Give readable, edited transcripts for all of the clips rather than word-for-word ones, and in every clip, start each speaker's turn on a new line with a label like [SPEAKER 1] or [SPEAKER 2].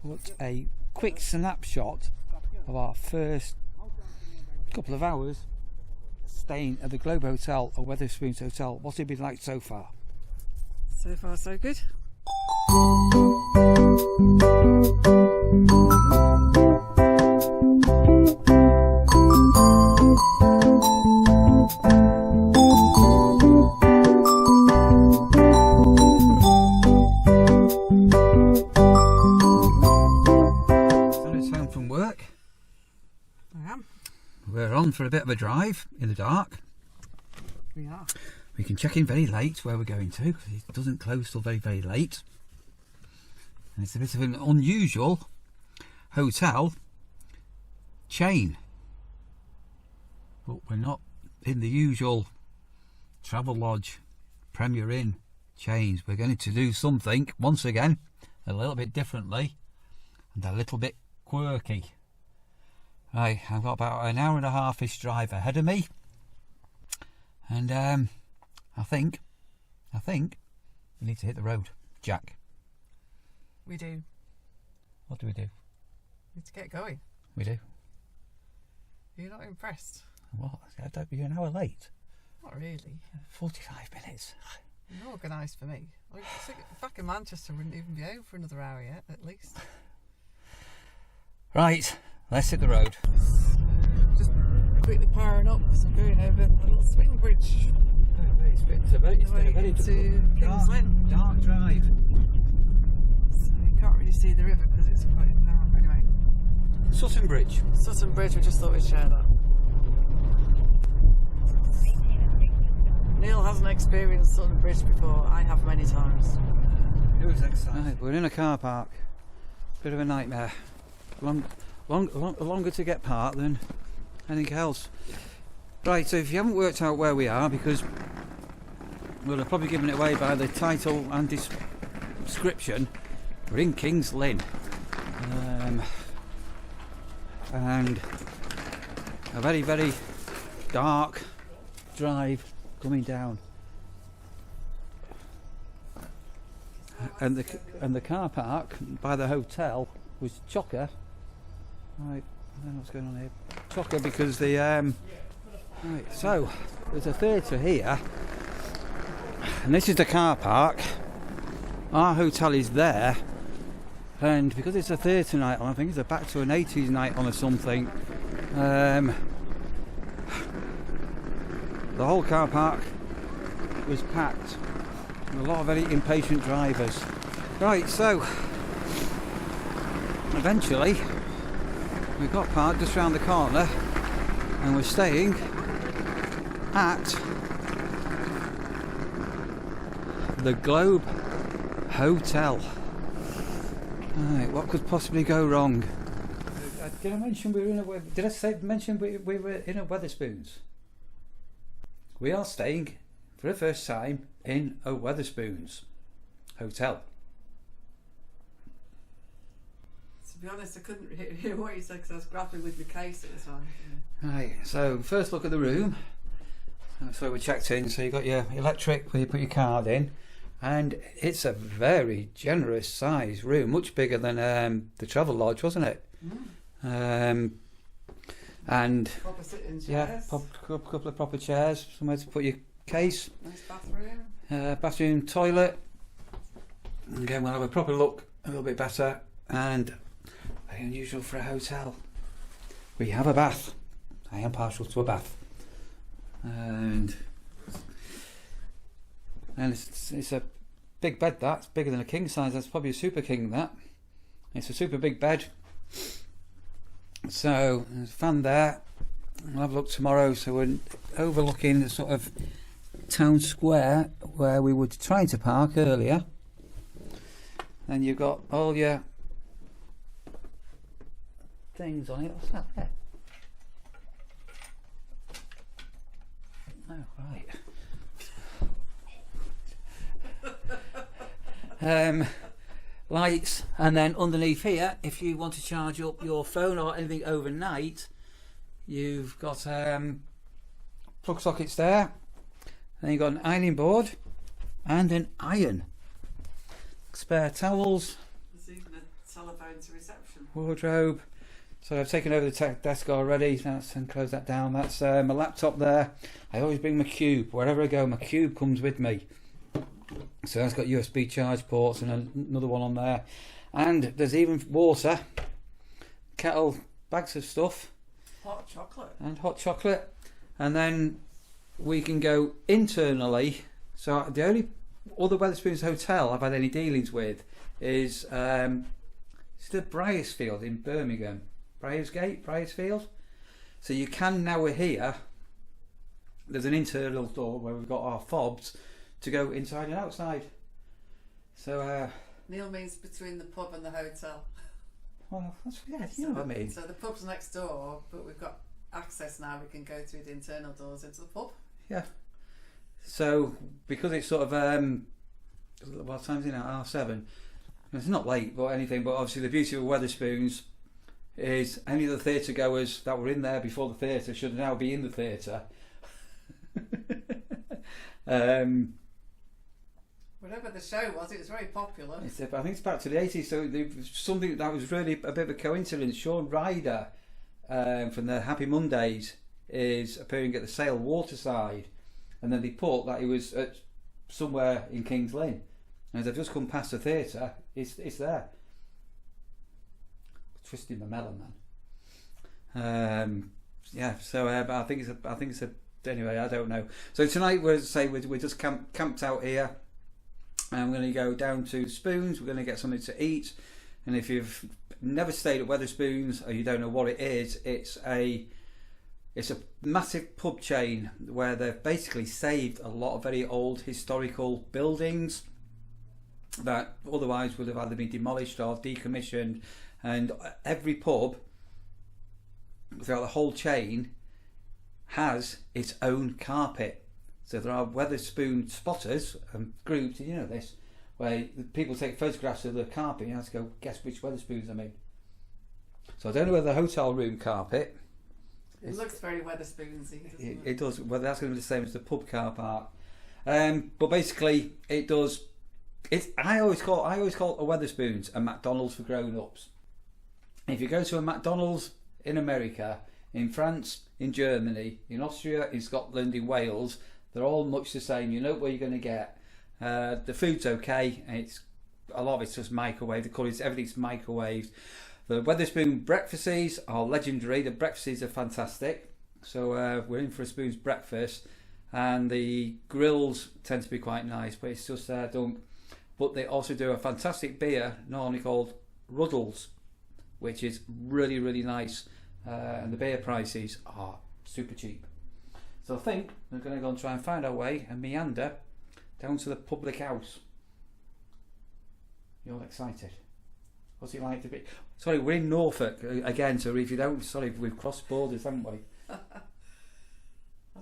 [SPEAKER 1] but a quick snapshot of our first couple of hours staying at the Globe Hotel or Wetherspoons Hotel. What's it been like so far?
[SPEAKER 2] So far so good.
[SPEAKER 1] Sonny's home from work.
[SPEAKER 2] I am.
[SPEAKER 1] We're on for a bit of a drive in the dark.
[SPEAKER 2] We are.
[SPEAKER 1] We can check in very late where we're going to, because it doesn't close till very, very late. And it's a bit of an unusual hotel chain. But we're not in the usual Travel Lodge, Premier Inn chains. We're going to do something, once again, a little bit differently and a little bit quirky. Right, I've got about an hour and a half-ish drive ahead of me. And I think we need to hit the road, Jack.
[SPEAKER 2] We do.
[SPEAKER 1] What do we do?
[SPEAKER 2] We need to get going.
[SPEAKER 1] We do.
[SPEAKER 2] You're not impressed?
[SPEAKER 1] What? You're an hour late.
[SPEAKER 2] Not really.
[SPEAKER 1] 45 minutes.
[SPEAKER 2] You're organised for me. Like, back in Manchester, wouldn't even be home for another hour yet, at least.
[SPEAKER 1] Right, let's hit the road.
[SPEAKER 2] Just quickly powering up because I'm going over a little swing bridge.
[SPEAKER 1] It's been a very
[SPEAKER 2] to Kings Lynn.
[SPEAKER 1] dark drive.
[SPEAKER 2] So you can't really see the river because it's quite dark. Anyway.
[SPEAKER 1] Sutton Bridge.
[SPEAKER 2] Sutton Bridge, we just thought we'd share that. Neil hasn't experienced Sutton Bridge before. I have many times.
[SPEAKER 1] It was exciting. Right, we're in a car park. Bit of a nightmare. Longer to get parked than anything else. Right, so if you haven't worked out where we are, because we'll have probably given it away by the title and description, we're in Kings Lynn. And a very, very dark drive coming down. And the car park by the hotel was chocker. Right, I don't know what's going on here. Chocker because the right, so there's a theatre here, and this is the car park. Our hotel is there, and because it's a theatre night on, I think it's a back to an 80s night on or something. The whole car park was packed. A lot of very impatient drivers. Right, so eventually we got parked just round the corner, and we're staying at the Globe Hotel. Right, what could possibly go wrong? Did I mention we were in a? Did I mention we were in a Wetherspoons? We are staying for the first time in a Wetherspoons Hotel.
[SPEAKER 2] To be honest, I couldn't hear what you said because I was grappling with the case at the time.
[SPEAKER 1] Right, so first look at the room. That's where we checked in. So you got your electric where you put your card in, and it's a very generous size room, much bigger than the Travel Lodge, wasn't it? And
[SPEAKER 2] Proper sitting chairs.
[SPEAKER 1] yeah, couple of proper chairs, somewhere to put your case.
[SPEAKER 2] Nice bathroom.
[SPEAKER 1] Bathroom, toilet. Again, we'll have a proper look, a little bit better, and very unusual for a hotel. We have a bath. I am partial to a bath, and it's a big bed. That's bigger than a king size. That's probably a super king. That it's a super big bed. So there's a fan there. We'll have a look tomorrow. So we're overlooking the sort of town square where we were trying to park earlier. And you've got all your things on it. What's that there? Oh, right. Lights, and then underneath here, if you want to charge up your phone or anything overnight, you've got plug sockets there. Then you've got an ironing board and an iron. Spare towels.
[SPEAKER 2] There's even a telephone to reception.
[SPEAKER 1] Wardrobe. So I've taken over the desk already. That's and close that down. That's my laptop there. I always bring my cube wherever I go. My cube comes with me. So that's got USB charge ports and another one on there. And there's even water, kettle, bags of stuff,
[SPEAKER 2] Hot chocolate.
[SPEAKER 1] and hot chocolate. And then we can go internally. So the only other Wetherspoons Hotel I've had any dealings with is it's the Briarsfield in Birmingham. Briarsfield. So you can, now we're here, there's an internal door where we've got our fobs to go inside and outside. So
[SPEAKER 2] Neil means between the pub and the hotel.
[SPEAKER 1] well, that's, yeah, you know what I mean.
[SPEAKER 2] So the pub's next door, but we've got access now. We can go through the internal doors into the pub.
[SPEAKER 1] Yeah. So because it's sort of what time's it now? 7:30. It's not late or anything, but obviously the beauty of Wetherspoons is any of the theatre goers that were in there before the theatre should now be in the theatre.
[SPEAKER 2] Whatever the show was, it was very popular.
[SPEAKER 1] I think it's back to the 80s, so something that was really a bit of a coincidence. Sean Ryder from the Happy Mondays is appearing at the Sale Waterside, and then they put that he was at somewhere in Kings Lynn, and as I've just come past the theatre, it's there. Twisting my melon, man. Yeah, so but I think it's a anyway, I don't know. So tonight we're just camped out here, and we're going to go down to Spoons. We're going to get something to eat. And if you've never stayed at Wetherspoons or you don't know what it is, it's a massive pub chain where they've basically saved a lot of very old historical buildings that otherwise would have either been demolished or decommissioned. And every pub throughout the whole chain has its own carpet. So there are Wetherspoon spotters and groups, and you know this, where people take photographs of the carpet and you have to go guess which Wetherspoons I mean. So I don't know whether the hotel room carpet.
[SPEAKER 2] It looks very Wetherspoonsy, doesn't it?
[SPEAKER 1] It does. Well, that's going to be the same as the pub car park. But basically, it does. I always call a Wetherspoons a McDonald's for grown-ups. If you go to a McDonald's in America, in France, in Germany, in Austria, in Scotland, in Wales, they're all much the same. You know what you're going to get. The food's okay, and a lot of it's just microwave. The colours, everything's microwaved. The Wetherspoon breakfasts are legendary. The breakfasts are fantastic. So we're in for a Spoons breakfast, and the grills tend to be quite nice, but it's just done. But they also do a fantastic beer, normally called Ruddles, which is really, really nice, and the beer prices are super cheap. So I think we're going to go and try and find our way and meander down to the public house. You're excited? What's it like to be? Sorry, we're in Norfolk again, so if you don't, sorry, we've crossed borders, haven't we?
[SPEAKER 2] I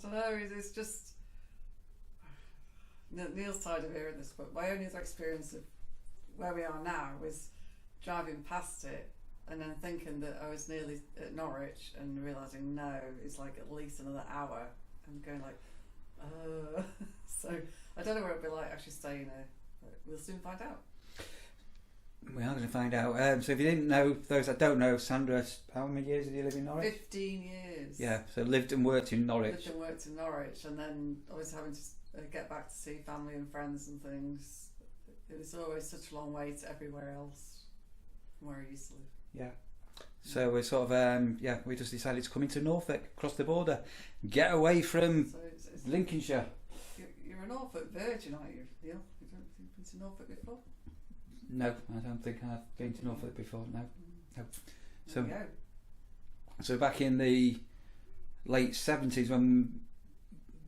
[SPEAKER 2] don't know, it's just... Neil's tired of hearing this, but my only other experience of where we are now was driving past it and then thinking that I was nearly at Norwich and realising no, it's like at least another hour, and going like, so I don't know what it'll be like actually staying here, but we'll soon find out.
[SPEAKER 1] We are going to find out. So if you didn't know, those that don't know, Sandra, how many years did you live in Norwich?
[SPEAKER 2] 15 years.
[SPEAKER 1] Yeah, so lived and worked in Norwich.
[SPEAKER 2] Lived and worked in Norwich, and then I was having to get back to see family and friends and things. It was always such a long way to everywhere else from where I used to live.
[SPEAKER 1] Yeah. So we're sort of, we just decided to come into Norfolk, across the border, get away from Lincolnshire.
[SPEAKER 2] You're a Norfolk virgin, aren't you, Neil? You've been to Norfolk before?
[SPEAKER 1] No, I don't think I've been to Norfolk before, no. So back in the late 70s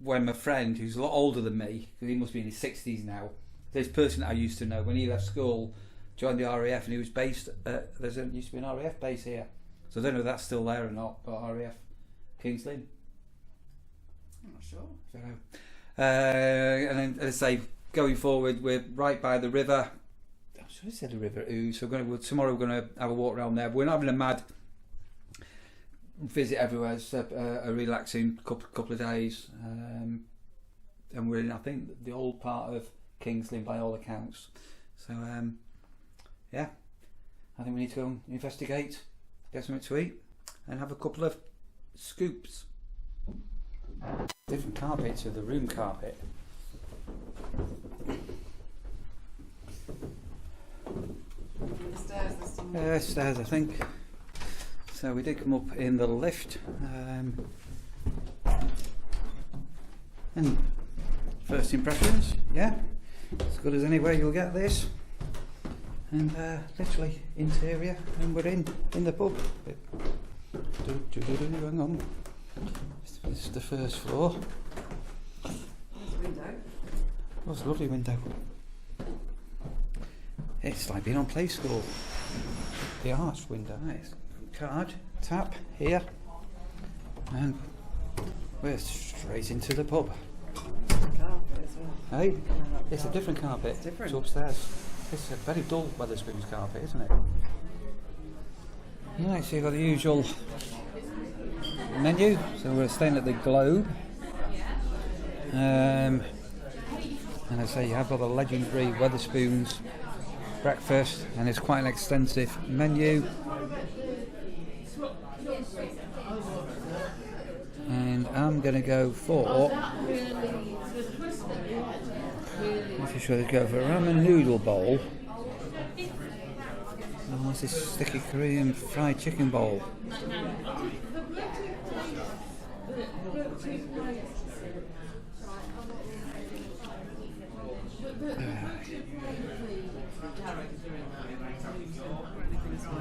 [SPEAKER 1] when my friend, who's a lot older than me, because he must be in his 60s now, this person that I used to know, when he left school, joined the RAF, and he was based at, used to be an RAF base here. So I don't know if that's still there or not, but RAF Kings Lynn.
[SPEAKER 2] I'm not sure.
[SPEAKER 1] So, and then, as I say, going forward, we're right by the river. I'm sure I said the River Ouse. So tomorrow we're going to have a walk around there. We're not having a mad visit everywhere. It's a relaxing couple of days, and we're in, I think, the old part of Kings Lynn by all accounts. So I think we need to go and investigate, get something to eat, and have a couple of scoops. Different carpet to the room carpet.
[SPEAKER 2] The stairs this time.
[SPEAKER 1] Stairs, I think. So we did come up in the lift. And first impressions, yeah, as good as anywhere you'll get this. And literally interior, and we're in the pub. Hang on. This is the first floor.
[SPEAKER 2] There's a window.
[SPEAKER 1] Oh, it's a lovely window. It's like being on Play School. The arch window. Nice. Card, tap here, and we're straight into the pub.
[SPEAKER 2] Carpet as well.
[SPEAKER 1] Hey, it's a different carpet.
[SPEAKER 2] It's different.
[SPEAKER 1] It's upstairs. It's a very dull Wetherspoons carpet, isn't it? Right, so you've got the usual menu. So we're staying at the Globe. And I say you have got the legendary Wetherspoons breakfast, and it's quite an extensive menu. And I'm going to go for, if you should go for a ramen noodle bowl. And what's this sticky Korean fried chicken bowl?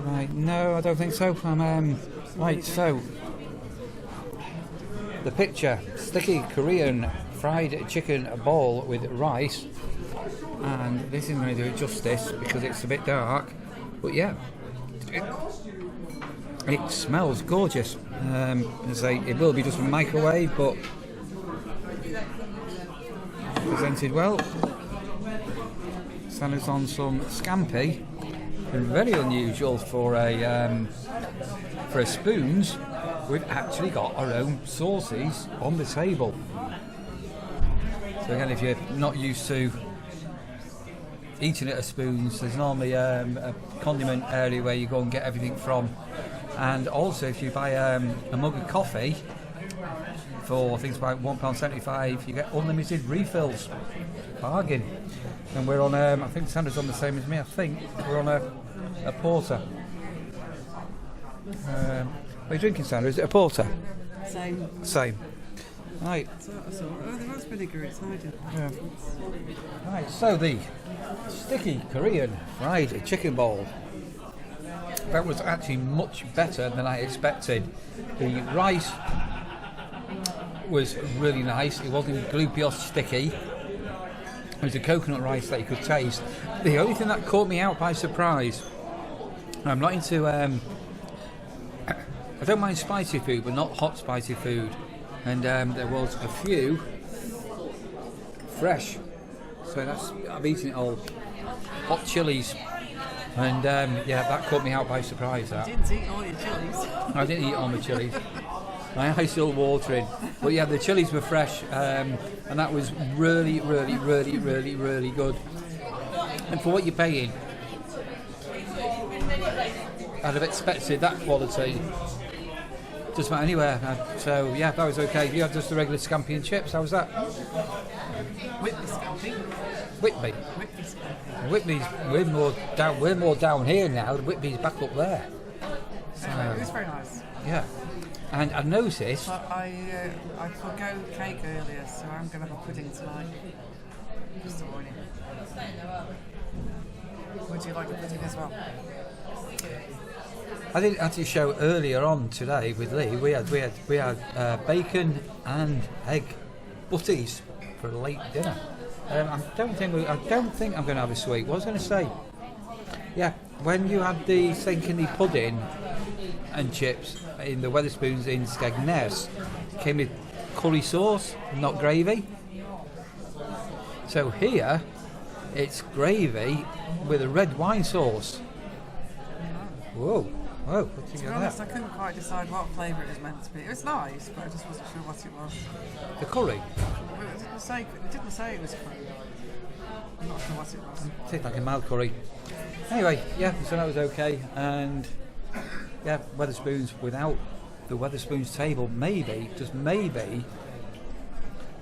[SPEAKER 1] Right, no, I don't think so. Right, so the picture: sticky Korean fried chicken bowl with rice, and this isn't going to do it justice because it's a bit dark. But yeah, it smells gorgeous. As I say, it will be just a microwave, but presented well. Sally's on some scampi, and very unusual for a spoons. We've actually got our own sauces on the table. So again, if you're not used to eating at a spoons, there's normally a condiment area where you go and get everything from. And also, if you buy a mug of coffee for things like £1.75, you get unlimited refills. Bargain. And we're on, I think Sandra's on the same as me, I think. We're on a porter. What are you drinking, Sandra? Is it a porter? Same. Right.
[SPEAKER 2] There was vinegar inside.
[SPEAKER 1] Yeah. Right, so the sticky Korean fried chicken bowl. That was actually much better than I expected. The rice was really nice. It wasn't gloopy or sticky. It was a coconut rice that you could taste. The only thing that caught me out by surprise, I'm not into, I don't mind spicy food, but not hot spicy food. And there was a few fresh, so I'm eating it all, hot chilies. And yeah, that caught me out by surprise. That.
[SPEAKER 2] You didn't eat all your chilies.
[SPEAKER 1] I didn't eat all my chilies. My eyes still watering. But yeah, the chilies were fresh, and that was really, really, really, really, really good. And for what you're paying, I'd have expected that quality just about anywhere. So yeah, that was okay. You had just the regular scampi and chips. How was that?
[SPEAKER 2] Whitby scampi.
[SPEAKER 1] Whitby.
[SPEAKER 2] Whitby scampi.
[SPEAKER 1] Whitby's we're more down here now. Whitby's back up there. So,
[SPEAKER 2] It was very nice.
[SPEAKER 1] yeah. And I noticed.
[SPEAKER 2] But I forgo cake earlier, so I'm going to have a pudding tonight. Just a warning. Would you like a pudding as well?
[SPEAKER 1] I didn't actually show earlier on today with Lee. We had bacon and egg butties for a late dinner. I don't think I'm going to have a sweet. What was I going to say? Yeah, when you had the St. pudding and chips in the Wetherspoons in Skegness, it came with curry sauce, not gravy. So here, it's gravy with a red wine sauce. Whoa, what do you
[SPEAKER 2] To be honest, I couldn't quite decide what flavour it was meant to be. It was nice, but I just wasn't sure what it was.
[SPEAKER 1] The curry?
[SPEAKER 2] It didn't say it was curry. I'm not sure what it was.
[SPEAKER 1] Tastes like a mild curry. Anyway, yeah, so that was okay, and yeah, Wetherspoons without the Wetherspoons table, maybe, just maybe,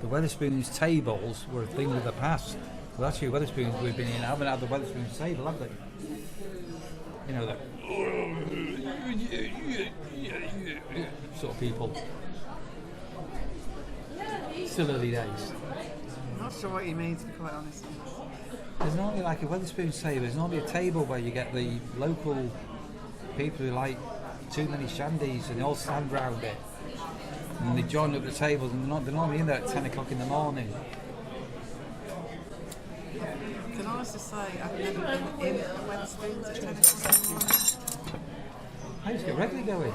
[SPEAKER 1] the Wetherspoons tables were a thing of the past. Well, actually, Wetherspoons we've been in haven't had the Wetherspoons table, have they? You know, that sort of people. Still early days.
[SPEAKER 2] I'm not sure what he means, to be quite honest.
[SPEAKER 1] There's normally like a Wetherspoons table. There's normally a table where you get the local people who like too many shandies, and they all stand round it, and they join up the tables, and they're normally in there at 10 o'clock in the morning.
[SPEAKER 2] I can honestly say I've never been in Wetherspoons at 10 o'clock.
[SPEAKER 1] I used to get regularly going.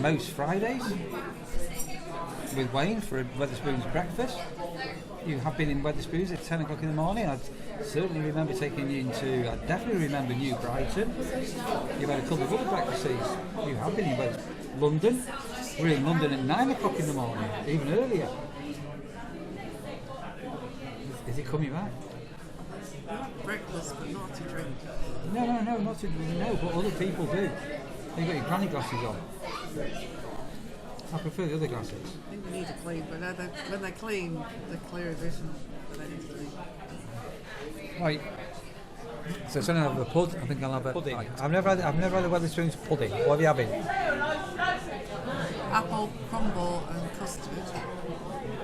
[SPEAKER 1] Most Fridays with Wayne for a Wetherspoons breakfast. You have been in Wetherspoons at 10 o'clock in the morning. I certainly remember taking you into, I definitely remember New Brighton. You've had a couple of other breakfasts. You have been in Wetherspoons. London. We're in London at 9 o'clock in the morning, even earlier. Is it coming back?
[SPEAKER 2] Breakfast, but not to drink.
[SPEAKER 1] No, not to drink, no, but other people do. You've got your granny glasses on. I prefer the other glasses.
[SPEAKER 2] I think we need to clean, but when they clean, they're clear vision. But they need to clean.
[SPEAKER 1] Right. So instead of a pud, I think I'll have a pudding. Right. I've never had a Wetherspoons pudding. What have you having?
[SPEAKER 2] Apple crumble and custard.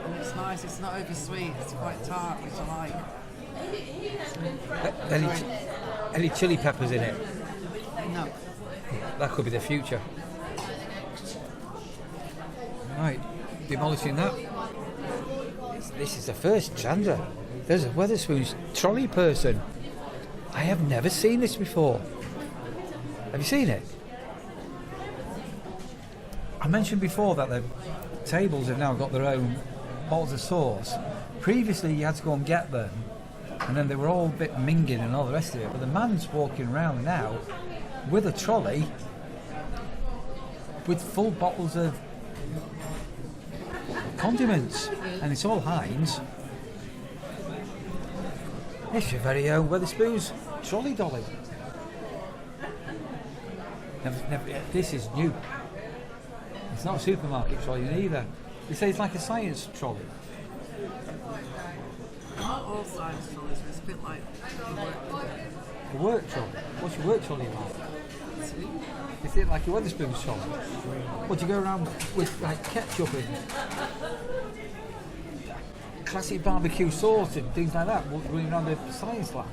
[SPEAKER 2] And it's nice. It's not over sweet. It's quite tart, which I like.
[SPEAKER 1] Any chili peppers in it?
[SPEAKER 2] No.
[SPEAKER 1] That could be the future. Right, demolishing that. This is the first, Chandra. There's a Wetherspoons trolley person. I have never seen this before. Have you seen it? I mentioned before that the tables have now got their own bottles of sauce. Previously you had to go and get them, and then they were all a bit minging and all the rest of it, but the man's walking around now with a trolley with full bottles of condiments, and it's all Heinz. It's your very own Wetherspoons trolley dolly. This is new. It's not a supermarket trolley either. They say it's like a science trolley.
[SPEAKER 2] Not all science trolleys, but it's a bit like
[SPEAKER 1] A work trolley? What's your work trolley like? Is it like your Wetherspoons trolley? Or do you go around with like ketchup and classic barbecue sauce and things like that, running around the science lab?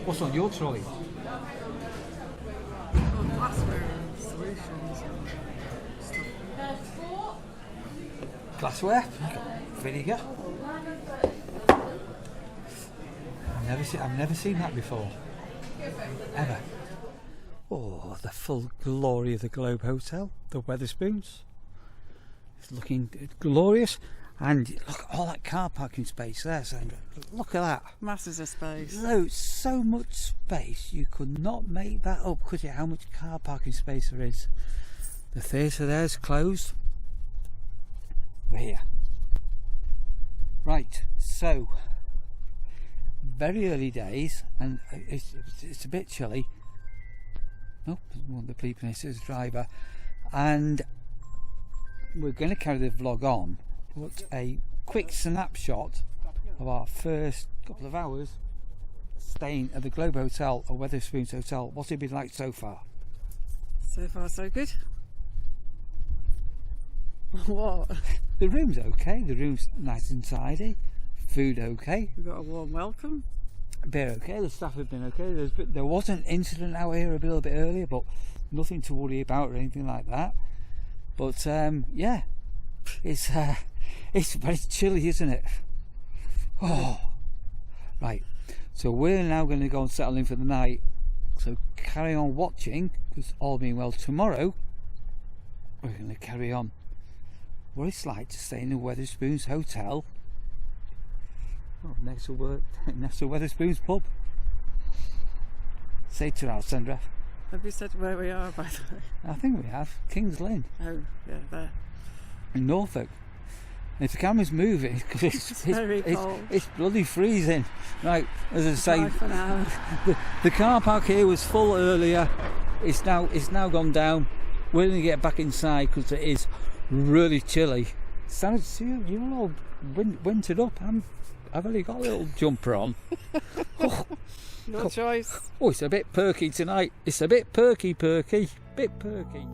[SPEAKER 1] What's on your trolley?
[SPEAKER 2] glassware and solutions and stuff.
[SPEAKER 1] Glassware, vinegar. I've never seen that before, ever. Oh, the full glory of the Globe Hotel, the Wetherspoons. It's looking glorious, and look at all that car parking space there, Sandra. Look at that.
[SPEAKER 2] Masses of space.
[SPEAKER 1] So much space. You could not make that up, could you? How much car parking space there is. The theatre there's closed. We're here. Right, so very early days, and it's a bit chilly. Oh, one of the bleeping is his driver, and we're going to carry the vlog on, but a quick snapshot of our first couple of hours staying at the Globe Hotel or Wetherspoons Hotel. What's it been like so far?
[SPEAKER 2] So far so good. What?
[SPEAKER 1] The room's okay, the room's nice and tidy, food okay.
[SPEAKER 2] We've got a warm welcome.
[SPEAKER 1] Beer okay, the staff have been okay. There was an incident out here a little bit earlier, but nothing to worry about or anything like that. But yeah, it's very chilly, isn't it? Oh, right. So we're now going to go and settle in for the night. So carry on watching, because all being well, tomorrow we're going to carry on what it's like to stay in the Wetherspoons Hotel. Oh, next to Wetherspoons pub. Say to our Sandra.
[SPEAKER 2] Have you said where we are, by the way?
[SPEAKER 1] I think we have. Kings Lynn.
[SPEAKER 2] Oh, yeah, there.
[SPEAKER 1] In Norfolk. If the camera's moving, because it's bloody freezing. Right, as I say, the car park here was full earlier. It's now gone down. We're going to get back inside because it is really chilly. Sounds, you're all wintered up. I've only got a little jumper on.
[SPEAKER 2] No choice.
[SPEAKER 1] Oh, it's a bit perky tonight. It's a bit perky. Bit perky.